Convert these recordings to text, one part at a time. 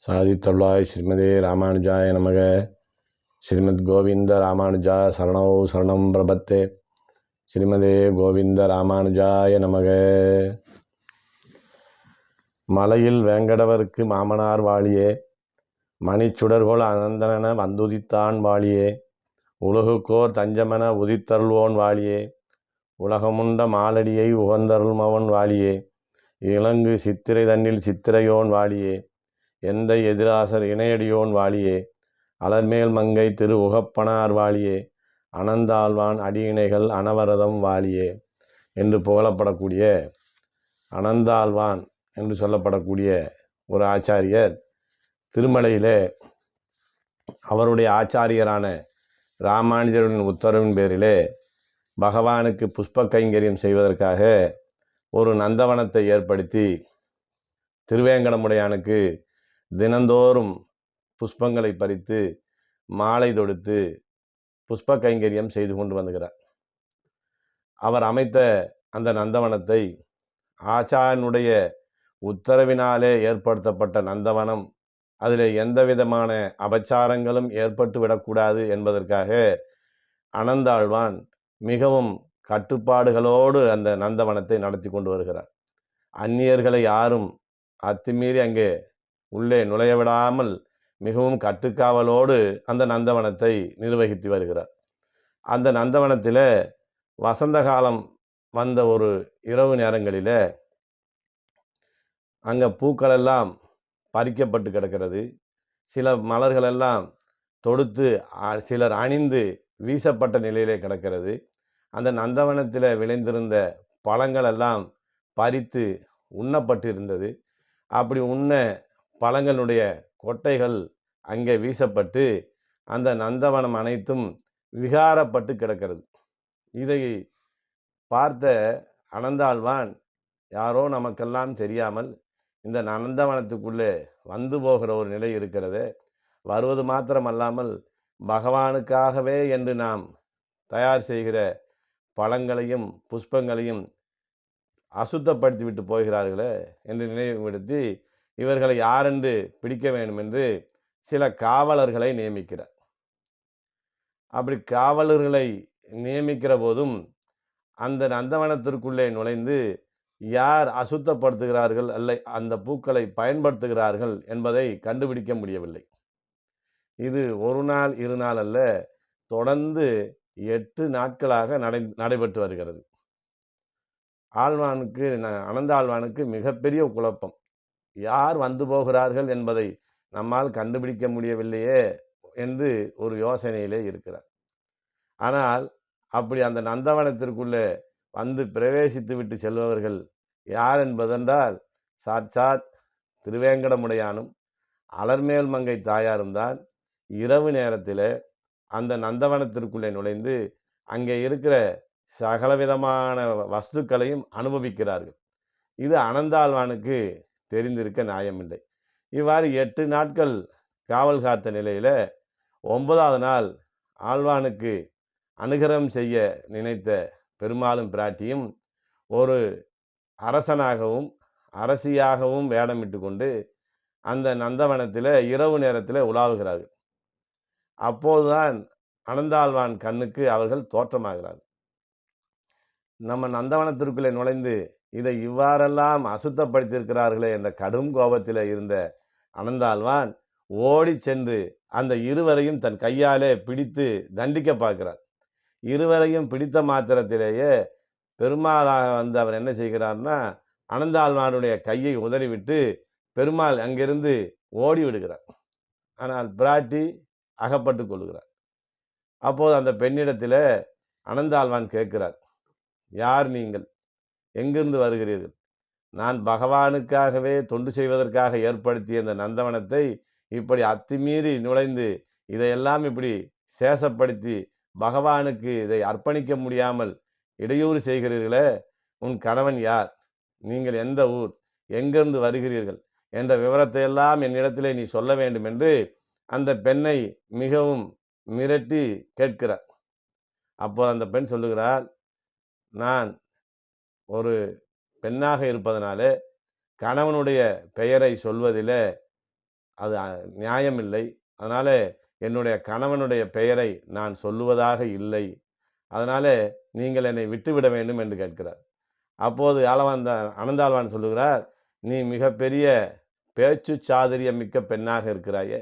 சாதித்தொள்ளாய் ஸ்ரீமதே ராமானுஜாய நமக. ஸ்ரீமத் கோவிந்த ராமானுஜா சரணோ சரணம் பிரபத்தே. ஸ்ரீமதே கோவிந்த ராமானுஜாய நமக. மலையில் வேங்கடவர்க்கு மாமனார் வாழியே, மணிச்சுடர்கோள் அனந்தனென வந்துதித்தான் வாழியே, உலகுக்கோர் தஞ்சமென உதித்தருள்வோன் வாழியே, உலகமுண்ட மாலடியை உகந்தருள்மவன் வாழியே, இலங்கு சித்திரை தன்னில் சித்திரையோன் வாழியே, எந்தை எதிராசர் இணையடியோன் வாழியே, அலர்மேல் மங்கை திரு உகப்பனார் வாழியே, அனந்தாழ்வான் அடியிணைகள் அனவரதம் வாழியே என்று புகழப்படக்கூடிய அனந்தாழ்வான் என்று சொல்லப்படக்கூடிய ஒரு ஆச்சாரியர் திருமலையிலே அவருடைய ஆச்சாரியரான ராமானுஜரின் உத்தரவின் பேரிலே பகவானுக்கு புஷ்ப கைங்கரியம் செய்வதற்காக ஒரு நந்தவனத்தை ஏற்படுத்தி திருவேங்கடமுடையானுக்கு தினந்தோறும் புஷ்பங்களை பறித்து மாலை தொடுத்து புஷ்ப கைங்கரியம் செய்து கொண்டு வந்துகிறார். அவர் அமைத்த அந்த நந்தவனத்தை ஆச்சாரனுடைய உத்தரவினாலே ஏற்படுத்தப்பட்ட நந்தவனம், அதில் எந்த விதமான அபச்சாரங்களும் ஏற்பட்டு விடக்கூடாது என்பதற்காக அனந்தாழ்வான் மிகவும் கட்டுப்பாடுகளோடு அந்த நந்தவனத்தை நடத்தி கொண்டு வருகிறார். அந்நியர்களை யாரும் அத்துமீறி அங்கே உள்ளே நுழைய விடாமல் மிகவும் கட்டுக்காவலோடு அந்த நந்தவனத்தை நிர்வகித்து வருகிறார். அந்த நந்தவனத்தில் வசந்த காலம் வந்த ஒரு இரவு நேரங்களில் அங்கே பூக்களெல்லாம் பறிக்கப்பட்டு கிடக்கிறது. சில மலர்களெல்லாம் தொடுத்து சிலர் அணிந்து வீசப்பட்ட நிலையிலே கிடக்கிறது. அந்த நந்தவனத்தில் விளைந்திருந்த பழங்களெல்லாம் பறித்து உண்ணப்பட்டிருந்தது. அப்படி உண்ண பழங்களுடைய கொட்டைகள் அங்கே வீசப்பட்டு அந்த நந்தவனம் அனைத்தும் விகாரப்பட்டு கிடக்கிறது. இதை பார்த்த அனந்தாழ்வான், யாரோ நமக்கெல்லாம் தெரியாமல் இந்த நந்தவனத்துக்குள்ளே வந்து போகிற ஒரு நிலை இருக்கிறது, வருவது மாத்திரமல்லாமல் பகவானுக்காகவே என்று நாம் தயார் செய்கிற பழங்களையும் புஷ்பங்களையும் அசுத்தப்படுத்தி விட்டு போகிறார்களே என்று நினைவுபடுத்தி இவர்களை யாரென்று பிடிக்க வேண்டும் என்று சில காவலர்களை நியமிக்கிறார். அப்படி காவலர்களை நியமிக்கிற போதும் அந்த நந்தவனத்திற்குள்ளே நுழைந்து யார் அசுத்தப்படுத்துகிறார்கள் அல்ல அந்த பூக்களை பயன்படுத்துகிறார்கள் என்பதை கண்டுபிடிக்க முடியவில்லை. இது ஒரு நாள் இரு நாள் அல்ல, தொடர்ந்து 8 நாட்களாக நடைபெற்று வருகிறது. அனந்தாழ்வானுக்கு மிகப்பெரிய குழப்பம். யார் வந்து போகிறார்கள் என்பதை நம்மால் கண்டுபிடிக்க முடியவில்லையே என்று ஒரு யோசனையிலே இருக்கிறார். ஆனால் அப்படி அந்த நந்தவனத்திற்குள்ளே வந்து பிரவேசித்து விட்டு செல்பவர்கள் யார் என்பதென்றால் சாட்சாத் திருவேங்கடமுடையானும் அலர்மேல் மங்கை தாயாரும் தான். இரவு நேரத்தில் அந்த நந்தவனத்திற்குள்ளே நுழைந்து அங்கே இருக்கிற சகலவிதமான வஸ்துக்களையும் அனுபவிக்கிறார்கள். இது அனந்தாழ்வானுக்கு தெரிந்திருக்க நியாயமில்லை. இவ்வாறு 8 நாட்கள் காவல் காத்த நிலையில் 9வது நாள் ஆழ்வானுக்கு அனுகிரகம் செய்ய நினைத்த பெருமாளும் பிராட்டியும் ஒரு அரசனாகவும் அரசியாகவும் வேடமிட்டு கொண்டு அந்த நந்தவனத்தில் இரவு நேரத்தில் உலாவுகிறார்கள். அப்போதுதான் அனந்தாழ்வான் கண்ணுக்கு அவர்கள் தோற்றமாகிறார்கள். நம்ம நந்தவனத்திற்குள்ளே நுழைந்து இதை இவ்வாறெல்லாம் அசுத்தப்படுத்தியிருக்கிறார்களே என்ற கடும் கோபத்தில் இருந்த அனந்தாழ்வான் ஓடி சென்று அந்த இருவரையும் தன் கையாலே பிடித்து தண்டிக்க பார்க்கிறார். இருவரையும் பிடித்த மாத்திரத்திலேயே பெருமாளாக வந்து அவர் என்ன செய்கிறார்னா, அனந்தாழ்வானுடைய கையை உதறிவிட்டு பெருமாள் அங்கிருந்து ஓடி விடுகிறார். ஆனால் பிராட்டி அகப்பட்டு கொள்கிறார். அப்போது அந்த பெண்ணிடத்தில் அனந்தாழ்வான் கேட்கிறார், யார் நீங்கள், எங்கிருந்து வருகிறீர்கள்? நான் பகவானுக்காகவே தொண்டு செய்வதற்காக ஏற்படுத்திய இந்த நந்தவனத்தை இப்படி அத்துமீறி நுழைந்து இதையெல்லாம் இப்படி சேசப்படுத்தி பகவானுக்கு இதை அர்ப்பணிக்க முடியாமல் இடையூறு செய்கிறீர்களே, உன் கணவன் யார், நீங்கள் எந்த ஊர், எங்கிருந்து வருகிறீர்கள் என்ற விவரத்தை எல்லாம் என்னிடத்திலே நீ சொல்ல வேண்டும் என்று அந்த பெண்ணை மிகவும் மிரட்டி கேட்கிறார். அப்போ அந்த பெண் சொல்லுகிறார், நான் ஒரு பெண்ணாக இருப்பதனாலே கணவனுடைய பெயரை சொல்வதில் அது நியாயமில்லை. அதனால என்னுடைய கணவனுடைய பெயரை நான் சொல்லுவதாக இல்லை. அதனால நீங்கள் என்னை விட்டுவிட வேண்டும் என்று கேட்கிறார். அப்போது அனந்தாழ்வான் சொல்லுகிறார், நீ மிகப்பெரிய பேச்சு சாதுரியம் மிக்க பெண்ணாக இருக்கிறாயே.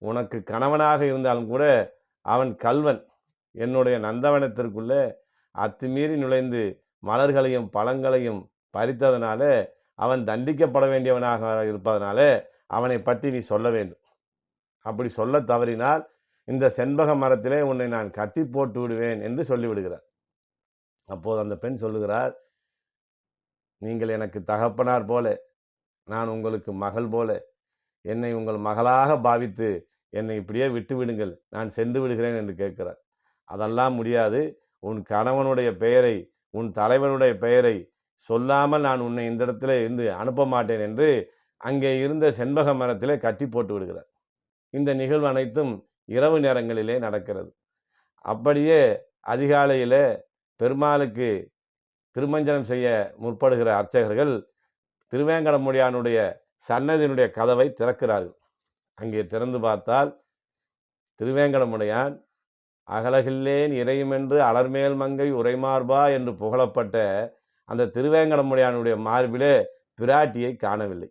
உனக்கு கணவனாக இருந்தாலும் கூட அவன் கள்வன். என்னுடைய நந்தவனத்திற்குள்ளே அத்துமீறி நுழைந்து மலர்களையும் பழங்களையும் பறித்ததனால அவன் தண்டிக்கப்பட வேண்டியவனாக இருப்பதனால அவனை பற்றி நீ சொல்ல வேண்டும். அப்படி சொல்ல தவறினால் இந்த செண்பக மரத்திலே உன்னை நான் கட்டி போட்டு விடுவேன் என்று சொல்லிவிடுகிறார். அப்போது அந்த பெண் சொல்லுகிறார், நீங்கள் எனக்கு தகப்பனார் போல, நான் உங்களுக்கு மகள் போல, என்னை உங்கள் மகளாக பாவித்து என்னை இப்படியே விட்டு விடுங்கள், நான் சென்று விடுகிறேன் என்று கேட்கிறார். அதெல்லாம் முடியாது. உன் கணவனுடைய பெயரை, உன் தலைவனுடைய பெயரை சொல்லாமல் நான் உன்னை இந்த இடத்துல இருந்து அனுப்ப மாட்டேன் என்று அங்கே இருந்த செண்பக மரத்திலே கட்டி போட்டு விடுகிறார். இந்த நிகழ்வு அனைத்தும் இரவு நேரங்களிலே நடக்கிறது. அப்படியே அதிகாலையிலே பெருமாளுக்கு திருமஞ்சனம் செய்ய முற்படுகிற அர்ச்சகர்கள் திருவேங்கடமுடியானுடைய சன்னதியினுடைய கதவை திறக்கிறார்கள். அங்கே திறந்து பார்த்தால் திருவேங்கடமுடையான் அகலகில்லேன் இறையுமென்று அலர்மேல் மங்கை உரைமார்பா என்று புகழப்பட்ட அந்த திருவேங்கடமுடையானுடைய மார்பிலே பிராட்டியை காணவில்லை.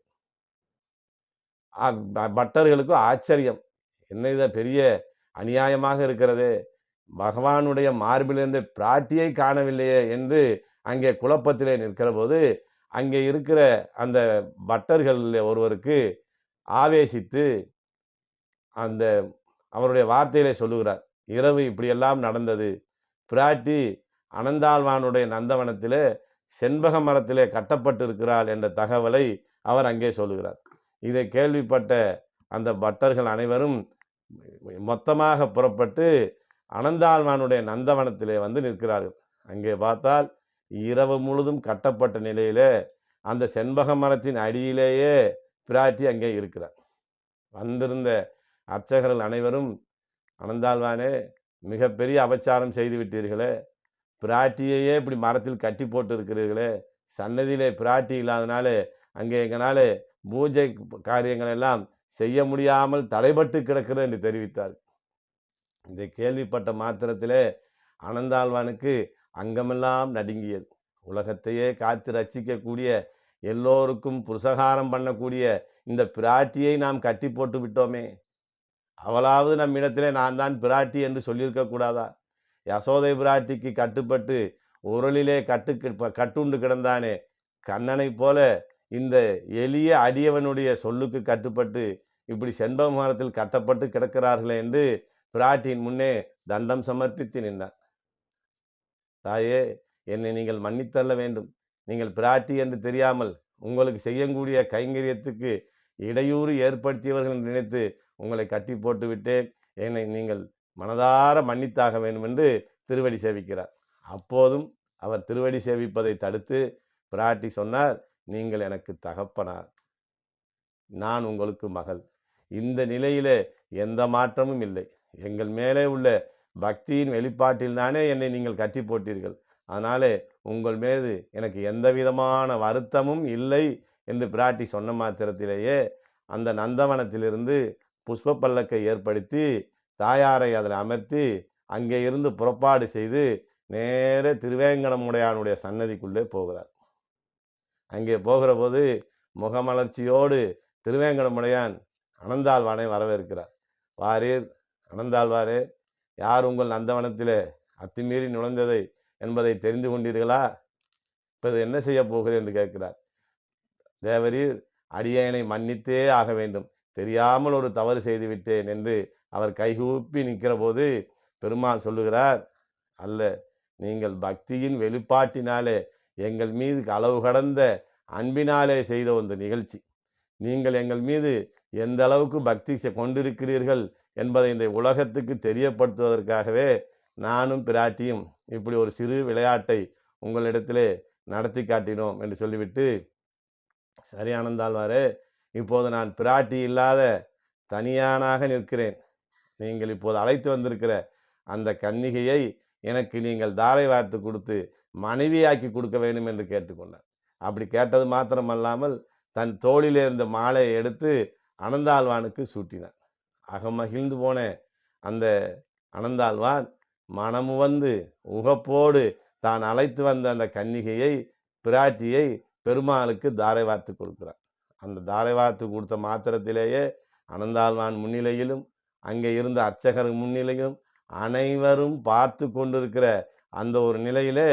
பட்டர்களுக்கும் ஆச்சரியம், என்ன இத பெரிய அநியாயமாக இருக்கிறது, பகவானுடைய மார்பிலிருந்து பிராட்டியை காணவில்லையே என்று அங்கே குழப்பத்திலே நிற்கிற போது அங்கே இருக்கிற அந்த பட்டர்கள் ஒருவருக்கு ஆவேசித்து அந்த அவருடைய வார்த்தையிலே சொல்லுகிறார், இரவு இப்படியெல்லாம் நடந்தது, பிராட்டி அனந்தாழ்வானுடைய நந்தவனத்திலே செண்பக மரத்திலே கட்டப்பட்டிருக்கிறாள் என்ற தகவலை அவர் அங்கே சொல்லுகிறார். இதை கேள்விப்பட்ட அந்த பட்டர்கள் அனைவரும் மொத்தமாக புறப்பட்டு அனந்தாழ்வானுடைய நந்தவனத்திலே வந்து நிற்கிறார்கள். அங்கே பார்த்தால் இரவு முழுதும் கட்டப்பட்ட நிலையிலே அந்த செண்பக மரத்தின் அடியிலேயே பிராட்டி அங்கே இருக்கிறார். வந்திருந்த அர்ச்சகர்கள் அனைவரும், அனந்தாழ்வானே, மிகப்பெரிய அபச்சாரம் செய்து விட்டீர்களே, பிராட்டியையே இப்படி மரத்தில் கட்டி போட்டு இருக்கிறீர்களே, சன்னதியிலே பிராட்டி இல்லாதனாலே அங்கே எங்களால் பூஜை காரியங்கள் எல்லாம் செய்ய முடியாமல் தடைபட்டு கிடக்கிறது என்று தெரிவித்தார். இதை கேள்விப்பட்ட மாத்திரத்திலே அனந்தாழ்வானுக்கு அங்கமெல்லாம் நடுங்கியது. உலகத்தையே காத்து ரட்சிக்கக்கூடிய, எல்லோருக்கும் புருஷகாரம் பண்ணக்கூடிய இந்த பிராட்டியை நாம் கட்டி போட்டு விட்டோமே, அவளாவது நம் இடத்திலே நான் தான் பிராட்டி என்று சொல்லியிருக்க கூடாதா? யசோதை பிராட்டிக்கு கட்டுப்பட்டு உரலிலே கட்டுண்டு கிடந்தானே, கண்ணனை போல இந்த எளிய அடியவனுடைய சொல்லுக்கு கட்டுப்பட்டு இப்படி செண்பக மரத்தில் கட்டப்பட்டு கிடக்கிறார்களே என்று பிராட்டியின் முன்னே தண்டம் சமர்ப்பித்து நின்றார். தாயே, என்னை நீங்கள் மன்னித்தள்ள வேண்டும். நீங்கள் பிராட்டி என்று தெரியாமல் உங்களுக்கு செய்யக்கூடிய கைங்கரியத்துக்கு இடையூறு ஏற்படுத்தியவர்கள் நினைத்து உங்களை கட்டி போட்டு விட்டேன். என்னை நீங்கள் மனதார மன்னித்தாக வேண்டும் என்று திருவடி சேவிக்கிறார். அப்போதும் அவர் திருவடி சேவிப்பதை தடுத்து பிராட்டி சொன்னார், நீங்கள் எனக்கு தகப்பனார், நான் உங்களுக்கு மகள். இந்த நிலையிலே எந்த மாற்றமும் இல்லை. எங்கள் மேலே உள்ள பக்தியின் வெளிப்பாட்டில் தானே என்னை நீங்கள் கட்டி போட்டீர்கள். அதனாலே உங்கள் மீது எனக்கு எந்த விதமான வருத்தமும் இல்லை என்று பிராட்டி சொன்ன மாத்திரத்திலேயே அந்த நந்தவனத்திலிருந்து புஷ்ப பல்லக்கை ஏற்படுத்தி தாயாரை அதில் அமர்த்தி அங்கே இருந்து புறப்பாடு செய்து நேர திருவேங்கடமுடையானுடைய சன்னதிக்குள்ளே போகிறார். அங்கே போகிற போது முகமலர்ச்சியோடு திருவேங்கடமுடையான் அனந்தாழ்வானை வரவேற்கிறார். வாரீர் அனந்தாழ்வாரே, யார் உங்கள் நந்தவனத்திலே அத்துமீறி நுழைந்ததை என்பதை தெரிந்து கொண்டீர்களா? இப்போது என்ன செய்ய போகிறேன் என்று கேட்கிறார். தேவரீர், அடியேனை மன்னித்தே ஆக வேண்டும், தெரியாமல் ஒரு தவறு செய்து விட்டேன் என்று அவர் கைகூப்பி நிற்கிற போது பெருமாள் சொல்லுகிறார், அல்ல, நீங்கள் பக்தியின் வெளிப்பாட்டினாலே எங்கள் மீது அளவு கடந்த அன்பினாலே செய்த ஒரு நிகழ்ச்சி. நீங்கள் எங்கள் மீது எந்த அளவுக்கு பக்தி கொண்டிருக்கிறீர்கள் என்பதை இந்த உலகத்துக்கு தெரியப்படுத்துவதற்காகவே நானும் பிராட்டியும் இப்படி ஒரு சிறு விளையாட்டை உங்களிடத்திலே நடத்தி காட்டினோம் என்று சொல்லிவிட்டு, சரி ஆனந்தாழ்வாரே, இப்போது நான் பிராட்டி இல்லாத தனியானாக நிற்கிறேன். நீங்கள் இப்போது அழைத்து வந்திருக்கிற அந்த கன்னிகையை எனக்கு நீங்கள் தாரை வார்த்து கொடுத்து மனைவியாக்கி கொடுக்க வேண்டும் என்று கேட்டுக்கொண்டார். அப்படி கேட்டது மாத்திரமல்லாமல் தன் தோளிலே இருந்த மாலையை எடுத்து அனந்தாழ்வானுக்கு சூட்டினார். அகமகிழ்ந்து போன அந்த அனந்தாழ்வான் மனமுவந்து உகப்போடு தான் அழைத்து வந்த அந்த கன்னிகையை, பிராட்டியை பெருமாளுக்கு தாரை வார்த்து கொடுக்கிறார். அந்த தாரை வார்த்து கொடுத்த மாத்திரத்திலேயே அனந்தாழ்வான் முன்னிலையிலும் அங்கே இருந்த அர்ச்சகர் முன்னிலையும் அனைவரும் பார்த்து கொண்டிருக்கிற அந்த ஒரு நிலையிலே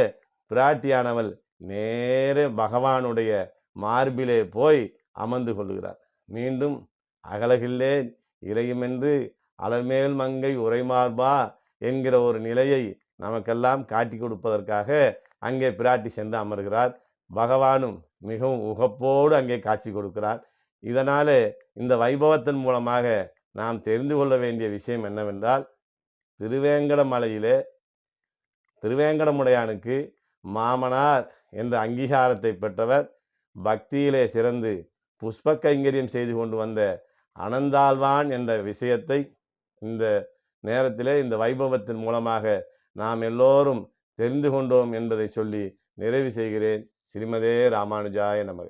பிராட்டியானவள் நேரே பகவானுடைய மார்பிலே போய் அமர்ந்து கொள்கிறார். மீண்டும் அகலகில்லேன் இறையுமென்று அலர்மேல் மங்கை உரைமார்பா என்கிற ஒரு நிலையை நமக்கெல்லாம் காட்டி கொடுப்பதற்காக அங்கே பிராட்டி சென்று அமர்கிறார். பகவானும் மிகவும் உகப்போடு அங்கே காட்சி கொடுக்கிறார். இதனாலே இந்த வைபவத்தின் மூலமாக நாம் தெரிந்து கொள்ள வேண்டிய விஷயம் என்னவென்றால், திருவேங்கடமலையிலே திருவேங்கடமுடையானுக்கு மாமனார் என்ற அங்கீகாரத்தை பெற்றவர், பக்தியிலே சிறந்து புஷ்ப கைங்கரியம் செய்து கொண்டு வந்த அனந்தாழ்வான் என்ற விஷயத்தை இந்த நேரத்திலே இந்த வைபவத்தின் மூலமாக நாம் எல்லோரும் தெரிந்து கொண்டோம் என்பதை சொல்லி நிறைவு செய்கிறேன். ஸ்ரீமதே ராமானுஜாய நமக.